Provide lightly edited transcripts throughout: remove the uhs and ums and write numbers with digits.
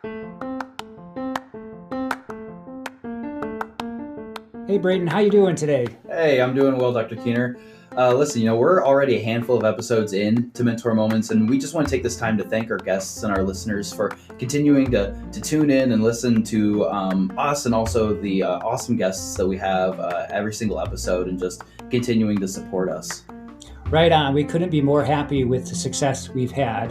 Hey, Braden, how you doing today? Hey, I'm doing well, Dr. Keener. Listen, we're already a handful of episodes in to Mentor Moments, and we just want to take this time to thank our guests and our listeners for continuing to tune in and listen to us and also the awesome guests that we have every single episode and just continuing to support us. Right on. We couldn't be more happy with the success we've had.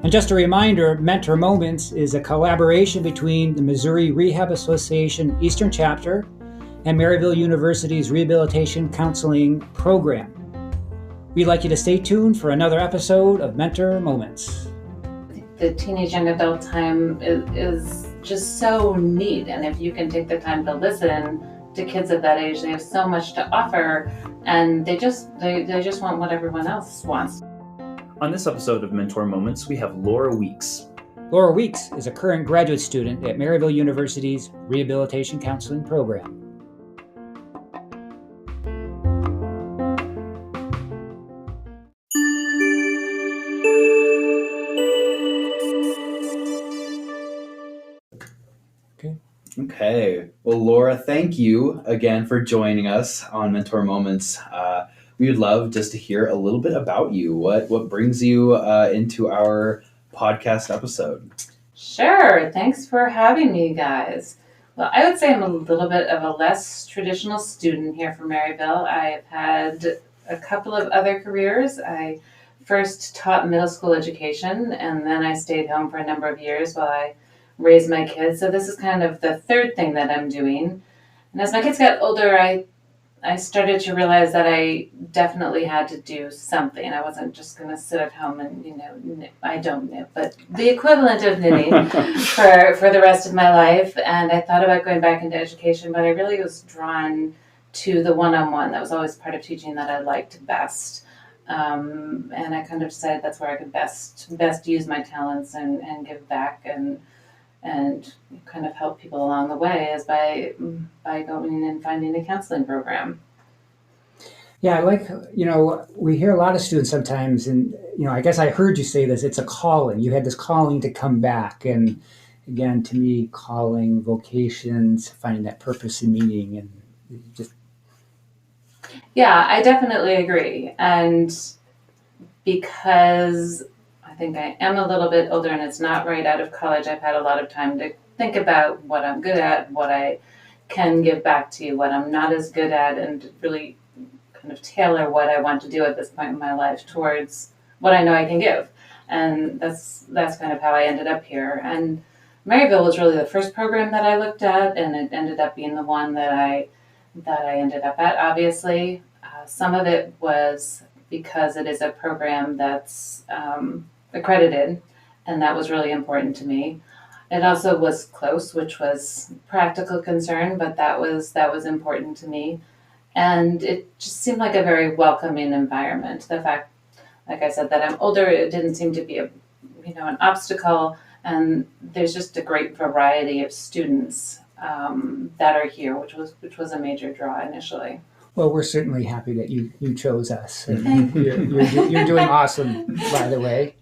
And just a reminder, Mentor Moments is a collaboration between the Missouri Rehab Association Eastern Chapter and Maryville University's Rehabilitation Counseling Program. We'd like you to stay tuned for another episode of Mentor Moments. The teenage young adult time is just so neat, and if you can take the time to listen to kids at that age, they have so much to offer, and they just want what everyone else wants. On this episode of Mentor Moments, we have Laura Weeks. Laura Weeks is a current graduate student at Maryville University's Rehabilitation Counseling Program. Okay. Well, Laura, thank you again for joining us on Mentor Moments. We would love just to hear a little bit about you. What brings you into our podcast episode? Sure. Thanks for having me, guys. Well, I would say I'm a little bit of a less traditional student here from Maryville. I've had a couple of other careers. I first taught middle school education, and then I stayed home for a number of years while I raised my kids. So this is kind of the third thing that I'm doing. And as my kids got older, I started to realize that I definitely had to do something. I wasn't just going to sit at home and, I don't knit, but the equivalent of knitting for the rest of my life. And I thought about going back into education, but I really was drawn to the one-on-one. That was always part of teaching that I liked best. And I kind of decided that's where I could best use my talents and give back and kind of help people along the way is by going and finding a counseling program. Yeah, we hear a lot of students sometimes, and, I guess I heard you say this, it's a calling. You had this calling to come back. And again, to me, calling, vocations, finding that purpose and meaning, and just... Yeah, I definitely agree. And because I think I am a little bit older and it's not right out of college, I've had a lot of time to think about what I'm good at, what I can give back to you, what I'm not as good at, and really kind of tailor what I want to do at this point in my life towards what I know I can give. And that's kind of how I ended up here. And Maryville was really the first program that I looked at, and it ended up being the one that I ended up at, obviously. Some of it was because it is a program that's accredited, and that was really important to me. It also was close, which was practical concern, but that was important to me. And it just seemed like a very welcoming environment. The fact, like I said, that I'm older, it didn't seem to be an obstacle, and there's just a great variety of students that are here, which was a major draw initially. Well, we're certainly happy that you chose us. Thank you. You're doing awesome, by the way.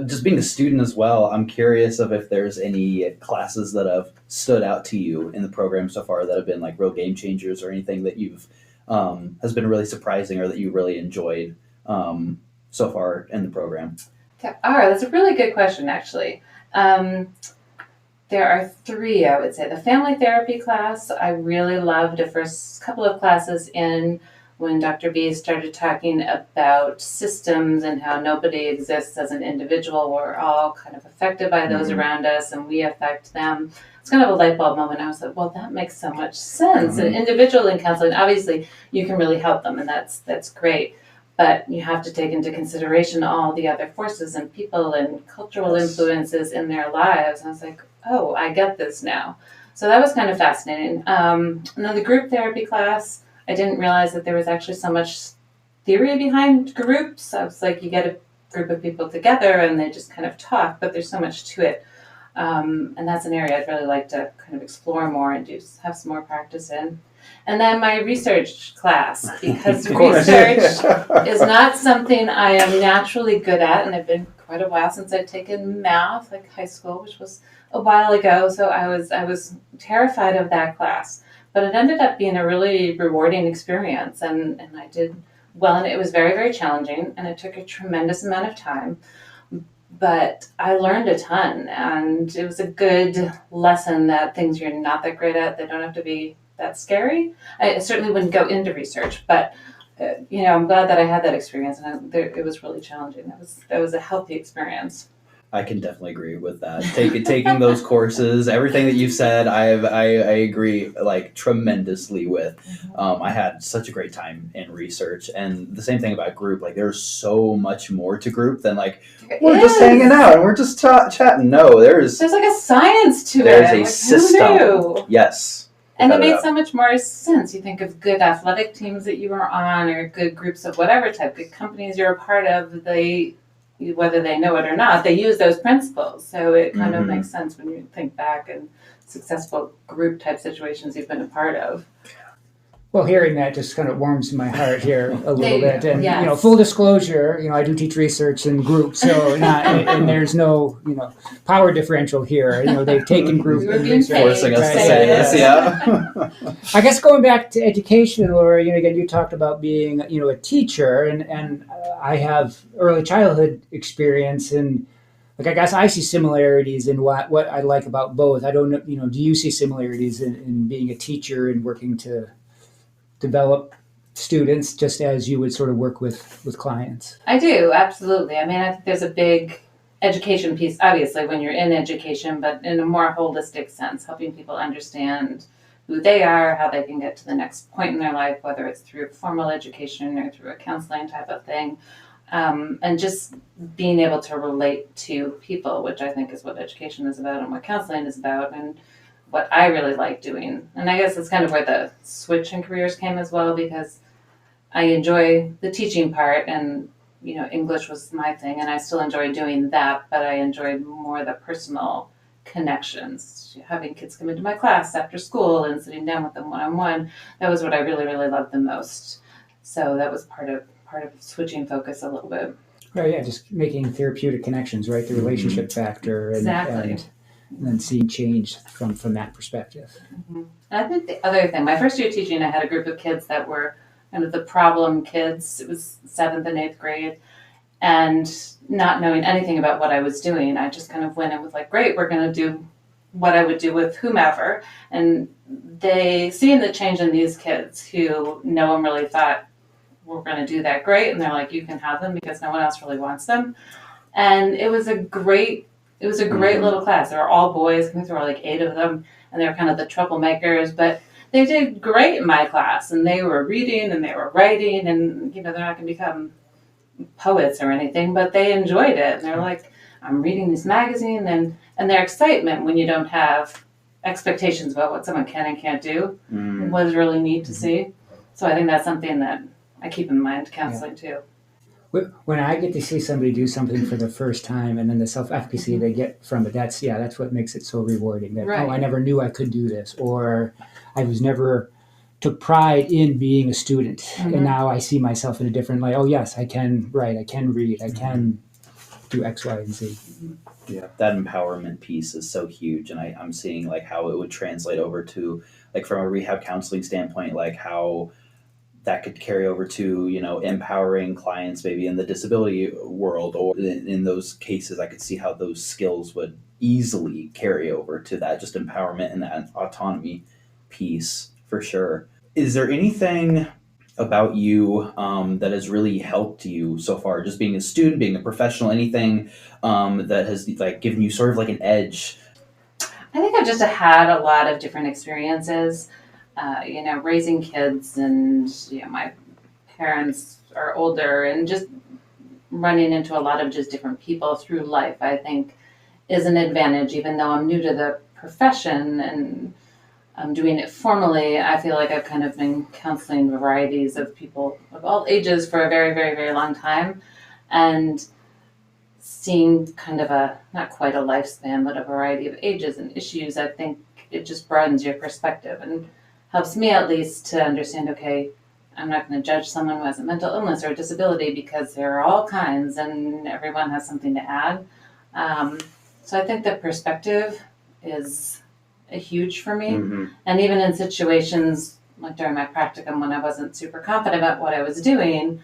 Just being a student as well, I'm curious if there's any classes that have stood out to you in the program so far that have been like real game changers, or anything that you've has been really surprising or that you really enjoyed so far in the program. That's a really good question, actually. There are three, I would say. The family therapy class, I really loved the first couple of classes in, when Dr. B started talking about systems and how nobody exists as an individual. We're all kind of affected by those around us, and we affect them. It's kind of a light bulb moment. I was like, well, that makes so much sense. And individual in counseling, obviously, you can really help them, and that's great. But you have to take into consideration all the other forces and people and cultural influences in their lives. And I was like, oh, I get this now. So that was kind of fascinating. And then the group therapy class, I didn't realize that there was actually so much theory behind groups. I was like, you get a group of people together and they just kind of talk, but there's so much to it. And that's an area I'd really like to kind of explore more and have some more practice in. And then my research class, because research is not something I am naturally good at, and I've been quite a while since I'd taken math, like high school, which was a while ago. So I was terrified of that class, but it ended up being a really rewarding experience, and I did well, and it was very, very challenging, and it took a tremendous amount of time. But I learned a ton, and it was a good lesson that things you're not that great at, they don't have to be that scary. I certainly wouldn't go into research, but I'm glad that I had that experience, and it was really challenging. That was a healthy experience. I can definitely agree with that. Taking those courses, everything that you've said, I agree like tremendously with. I had such a great time in research, and the same thing about group. Like there's so much more to group than like we're just hanging out and we're just chatting. No, there's like a science to it. There's a system. Yes. And it made so much more sense. You think of good athletic teams that you were on, or good groups of whatever type, good companies you're a part of. Whether they know it or not, they use those principles. So it kind of makes sense when you think back and successful group type situations you've been a part of. Well, hearing that just kind of warms my heart here a little bit. And, yes. Full disclosure, I do teach research in groups, so and there's no, power differential here. They've taken group research. Forcing us to say this, yeah. I guess going back to education, Laura, again, you talked about being, a teacher, and I have early childhood experience, and I guess I see similarities in what I like about both. I don't know, do you see similarities in being a teacher and working to develop students just as you would sort of work with clients? I do, absolutely. I mean, I think there's a big education piece, obviously, when you're in education, but in a more holistic sense, helping people understand who they are, how they can get to the next point in their life, whether it's through formal education or through a counseling type of thing. And just being able to relate to people, which I think is what education is about and what counseling is about, and what I really like doing. And I guess it's kind of where the switch in careers came as well, because I enjoy the teaching part, and English was my thing, and I still enjoy doing that, but I enjoyed more the personal connections, having kids come into my class after school and sitting down with them one-on-one. That was what I really, really loved the most. So that was part of switching focus a little bit. Right, yeah, just making therapeutic connections, right? The relationship factor, and, exactly. and then seeing change from that perspective. Mm-hmm. And I think the other thing, my first year teaching, I had a group of kids that were kind of the problem kids. It was 7th and 8th grade, and not knowing anything about what I was doing, I just kind of went in with like, great, we're going to do what I would do with whomever. And they, seeing the change in these kids who no one really thought we're going to do that great, and they're like, you can have them because no one else really wants them. And it was a great little class. They were all boys. I think there were like 8 of them, and they were kind of the troublemakers, but they did great in my class, and they were reading and they were writing, and they're not going to become poets or anything, but they enjoyed it. And they're like, I'm reading this magazine, and their excitement when you don't have expectations about what someone can and can't do was really neat to see. So I think that's something that I keep in mind counseling too. When I get to see somebody do something for the first time, and then the self-efficacy they get from it, that's what makes it so rewarding. That, right. Oh, I never knew I could do this, or I was never took pride in being a student, and now I see myself in a different light. Oh yes, I can write, I can read, I can do X, Y, and Z. Yeah, that empowerment piece is so huge, and I'm seeing like how it would translate over to like from a rehab counseling standpoint, like how that could carry over to, empowering clients maybe in the disability world, or in those cases, I could see how those skills would easily carry over to that, just empowerment and that autonomy piece for sure. Is there anything about you that has really helped you so far, just being a student, being a professional, anything that has like given you sort of like an edge? I think I've just had a lot of different experiences. Raising kids, and my parents are older, and just running into a lot of just different people through life, I think, is an advantage. Even though I'm new to the profession and I'm doing it formally, I feel like I've kind of been counseling varieties of people of all ages for a very, very, very long time, and seeing kind of not quite a lifespan, but a variety of ages and issues. I think it just broadens your perspective and helps me at least to understand, okay, I'm not going to judge someone who has a mental illness or a disability because there are all kinds and everyone has something to add. So I think the perspective is huge for me. Mm-hmm. And even in situations like during my practicum when I wasn't super confident about what I was doing,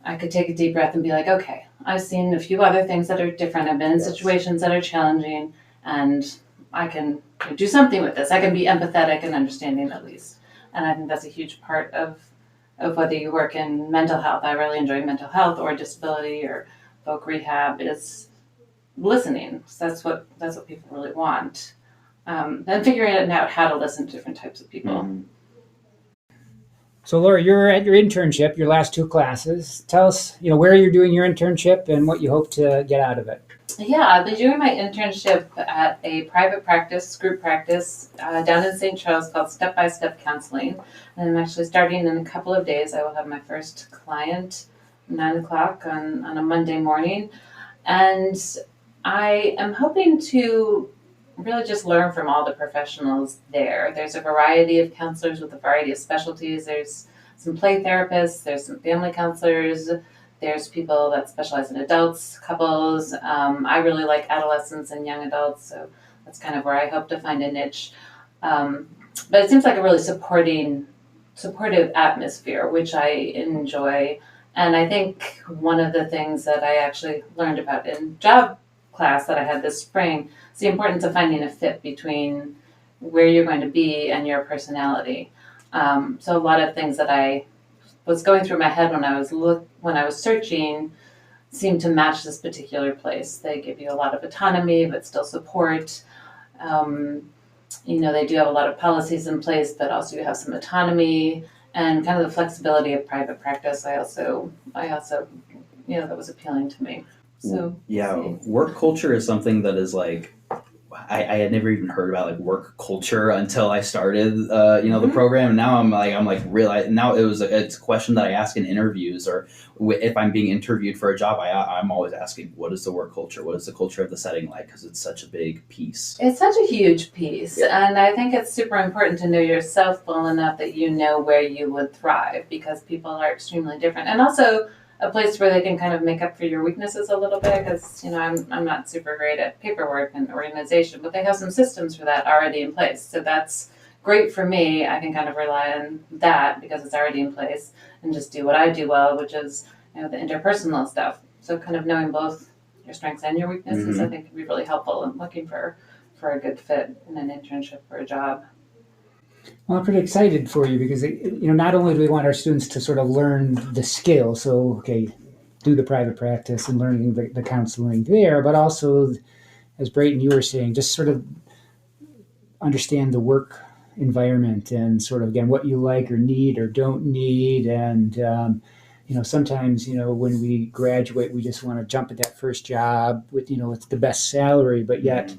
I could take a deep breath and be like, okay, I've seen a few other things that are different. I've been in situations that are challenging, and I can do something with this. I can be empathetic and understanding at least. And I think that's a huge part of whether you work in mental health. I really enjoy mental health or disability or folk rehab is listening. So that's what people really want. Then figuring out how to listen to different types of people. Mm-hmm. So Laura, you're at your internship, your last 2 classes. Tell us, where you're doing your internship and what you hope to get out of it. Yeah, I'll be doing my internship at a private practice, group practice, down in St. Charles called Step by Step Counseling. And I'm actually starting in a couple of days. I will have my first client 9 o'clock on a Monday morning. And I am hoping to really just learn from all the professionals there. There's a variety of counselors with a variety of specialties. There's some play therapists, there's some family counselors, there's people that specialize in adults, couples. I really like adolescents and young adults, so that's kind of where I hope to find a niche. But it seems like a really supportive atmosphere, which I enjoy. And I think one of the things that I actually learned about in job class that I had this spring is the importance of finding a fit between where you're going to be and your personality. So a lot of things that I was going through my head when I was searching seemed to match this particular place. They give you a lot of autonomy, but still support. They do have a lot of policies in place, but also you have some autonomy and kind of the flexibility of private practice. I also, that was appealing to me. So yeah, work culture is something that is like, I had never even heard about like work culture until I started, the program. And now it's a question that I ask in interviews, or if I'm being interviewed for a job, I'm always asking, what is the work culture? What is the culture of the setting like? Because it's such a big piece. It's such a huge piece. Yeah. And I think it's super important to know yourself well enough that you know where you would thrive, because people are extremely different. And also a place where they can kind of make up for your weaknesses a little bit, because I'm not super great at paperwork and organization, but they have some systems for that already in place. So that's great for me. I can kind of rely on that because it's already in place and just do what I do well, which is the interpersonal stuff. So kind of knowing both your strengths and your weaknesses, I think can be really helpful in looking for a good fit in an internship or a job. Well, I'm pretty excited for you because, not only do we want our students to sort of learn the skill, so, do the private practice and learning the counseling there, but also, as Brayton, you were saying, just sort of understand the work environment and sort of, again, what you like or need or don't need. And, sometimes, when we graduate, we just want to jump at that first job with, it's the best salary, but yet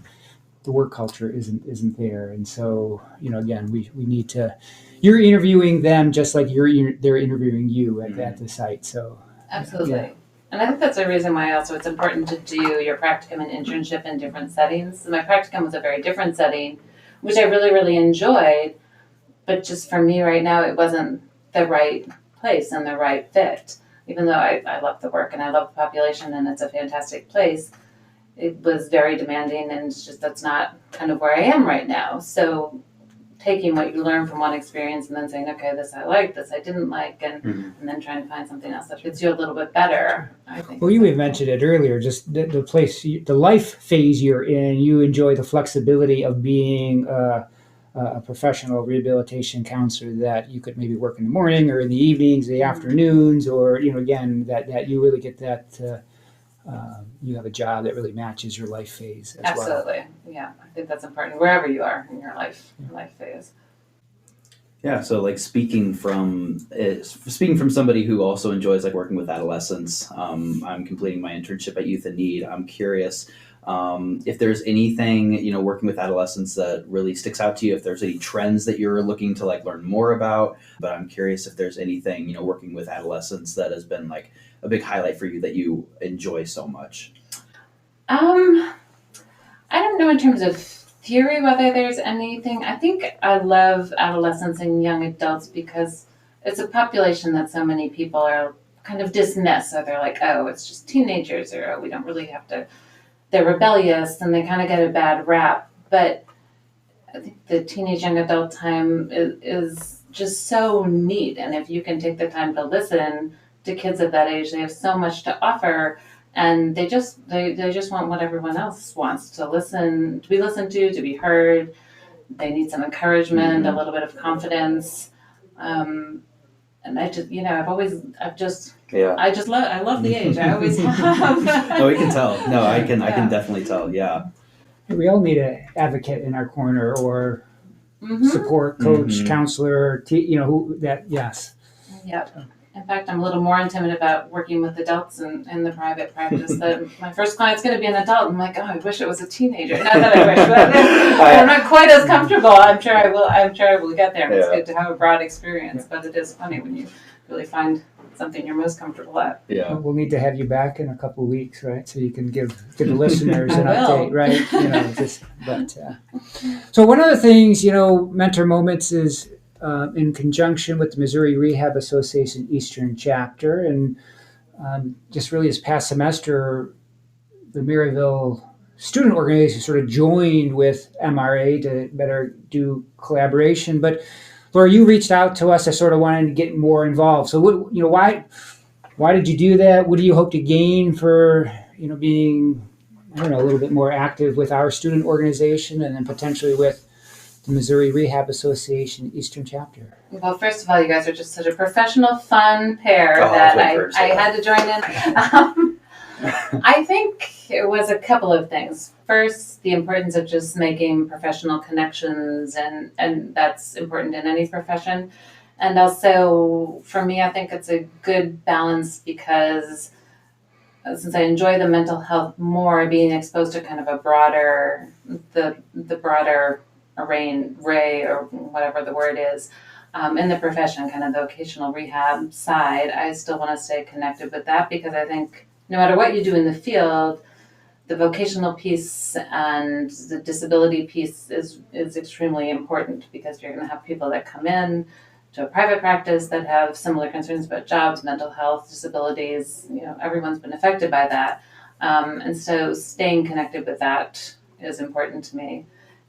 the work culture isn't there. And so, again, we need to, you're interviewing them just like they're interviewing you at the site. So absolutely. Yeah. And I think that's a reason why also it's important to do your practicum and internship in different settings. So my practicum was a very different setting, which I really, really enjoyed, but just for me right now, it wasn't the right place and the right fit. Even though I love the work and I love the population and it's a fantastic place, it was very demanding, and it's just that's not kind of where I am right now. So taking what you learn from one experience and then saying, okay, this I liked, this I didn't like, and then trying to find something else that fits you a little bit better, I think. Well, you had mentioned it earlier, just the place, the life phase you're in, you enjoy the flexibility of being a professional rehabilitation counselor, that you could maybe work in the morning or in the evenings, the afternoons, or, again, that you really get that you have a job that really matches your life phase as well. Absolutely. Yeah, I think that's important wherever you are in your life phase. Yeah, so like speaking from somebody who also enjoys like working with adolescents, I'm completing my internship at Youth in Need. I'm curious if there's anything, working with adolescents that really sticks out to you, if there's any trends that you're looking to like learn more about. But I'm curious if there's anything, working with adolescents that has been like a big highlight for you that you enjoy so much. I don't know in terms of theory whether there's anything. I think I love adolescents and young adults because it's a population that so many people are kind of dismiss. So they're like, oh, it's just teenagers, or oh, we don't really have to. They're rebellious, and they kind of get a bad rap. But I think the teenage young adult time is just so neat. And if you can take the time to listen to kids at that age, they have so much to offer. And they just want what everyone else wants, to listen, to be listened to be heard. They need some encouragement, a little bit of confidence. And I just, I love the age. I always have. No, we can tell. No, I can definitely tell. Yeah. We all need an advocate in our corner, or support coach, counselor, yes. Yep. In fact, I'm a little more intimidated about working with adults in the private practice. That my first client's going to be an adult. I'm like, oh, I wish it was a teenager. Not that I wish, but I'm not quite as comfortable. I'm sure I will get there. It's good to have a broad experience, but it is funny when you really find something you're most comfortable at. Yeah. We'll need to have you back in a couple of weeks, right? So you can give the listeners an update, right? So one of the things, Mentor Moments is in conjunction with the Missouri Rehab Association Eastern Chapter, and just really this past semester, the Maryville student organization sort of joined with MRA to better do collaboration. But Laura, you reached out to us. I sort of wanted to get more involved. So why did you do that? What do you hope to gain for, being, a little bit more active with our student organization, and then potentially with the Missouri Rehab Association Eastern Chapter? Well, first of all, you guys are just such a professional, fun pair that I had to join in. I think it was a couple of things. First, the importance of just making professional connections, and that's important in any profession. And also, for me, I think it's a good balance because since I enjoy the mental health more, being exposed to kind of a broader, the broader array, or whatever the word is, in the profession, kind of the vocational rehab side, I still want to stay connected with that, because I think no matter what you do in the field, the vocational piece and the disability piece is extremely important, because you're going to have people that come in to a private practice that have similar concerns about jobs, mental health, disabilities. Everyone's been affected by that. And so staying connected with that is important to me.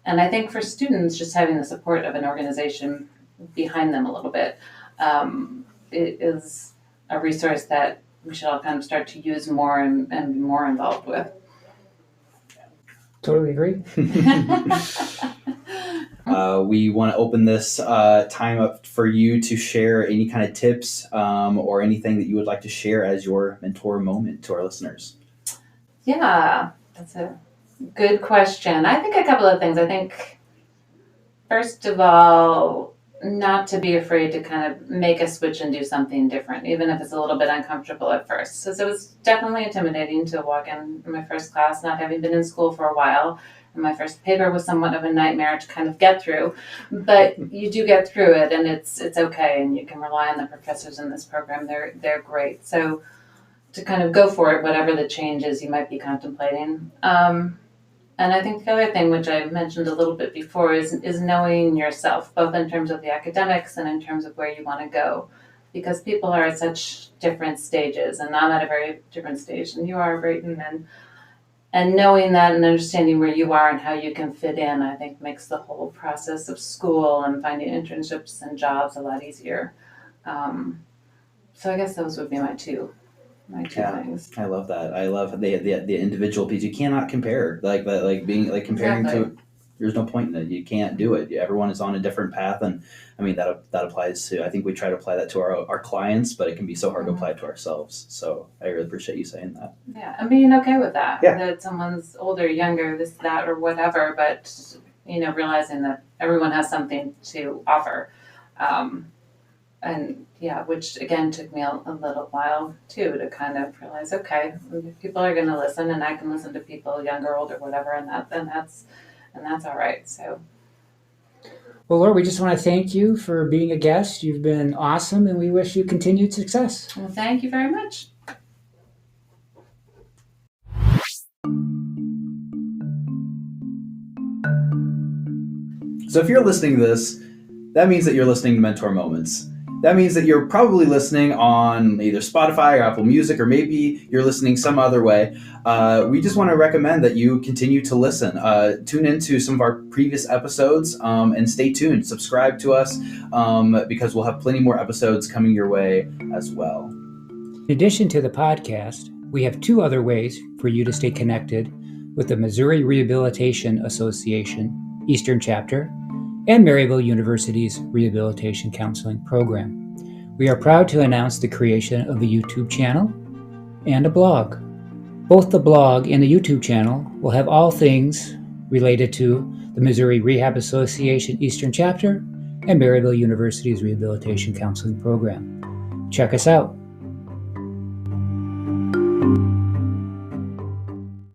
And I think for students, just having the support of an organization behind them a little bit, it is a resource that we should all kind of start to use more and be more involved with. Totally agree. We want to open this time up for you to share any kind of tips or anything that you would like to share as your mentor moment to our listeners. Yeah, that's a good question. I think a couple of things. I think, first of all, not to be afraid to kind of make a switch and do something different, even if it's a little bit uncomfortable at first. So it was definitely intimidating to walk in my first class, not having been in school for a while. And my first paper was somewhat of a nightmare to kind of get through, but you do get through it, and it's okay, and you can rely on the professors in this program. They're great. So to kind of go for it, whatever the changes you might be contemplating. And I think the other thing, which I mentioned a little bit before, is knowing yourself, both in terms of the academics and in terms of where you want to go. Because people are at such different stages, and I'm at a very different stage than you are, Brayton. And knowing that and understanding where you are and how you can fit in, I think makes the whole process of school and finding internships and jobs a lot easier. So I guess those would be my two things. I love that. I love the individual piece. You cannot compare being comparing to. There's no point in it. You can't do it. Everyone is on a different path, and I mean that applies to. I think we try to apply that to our clients, but it can be so hard to apply it to ourselves. So I really appreciate you saying that. Yeah, and being okay with that. Yeah. That someone's older, younger, this, that, or whatever, but realizing that everyone has something to offer. And yeah, which again took me a little while too to kind of realize, okay, people are going to listen, and I can listen to people younger, older, whatever, and that's all right. So, well, Laura, we just want to thank you for being a guest. You've been awesome, and we wish you continued success. Well, thank you very much. So if you're listening to this, that means that you're listening to Mentor Moments. that means that you're probably listening on either Spotify or Apple Music, or maybe you're listening some other way. We just want to recommend that you continue to listen. Tune into some of our previous episodes and stay tuned. Subscribe to us because we'll have plenty more episodes coming your way as well. In addition to the podcast, we have 2 other ways for you to stay connected with the Missouri Rehabilitation Association Eastern Chapter and Maryville University's Rehabilitation Counseling Program. We are proud to announce the creation of a YouTube channel and a blog. Both the blog and the YouTube channel will have all things related to the Missouri Rehab Association Eastern Chapter and Maryville University's Rehabilitation Counseling Program. Check us out.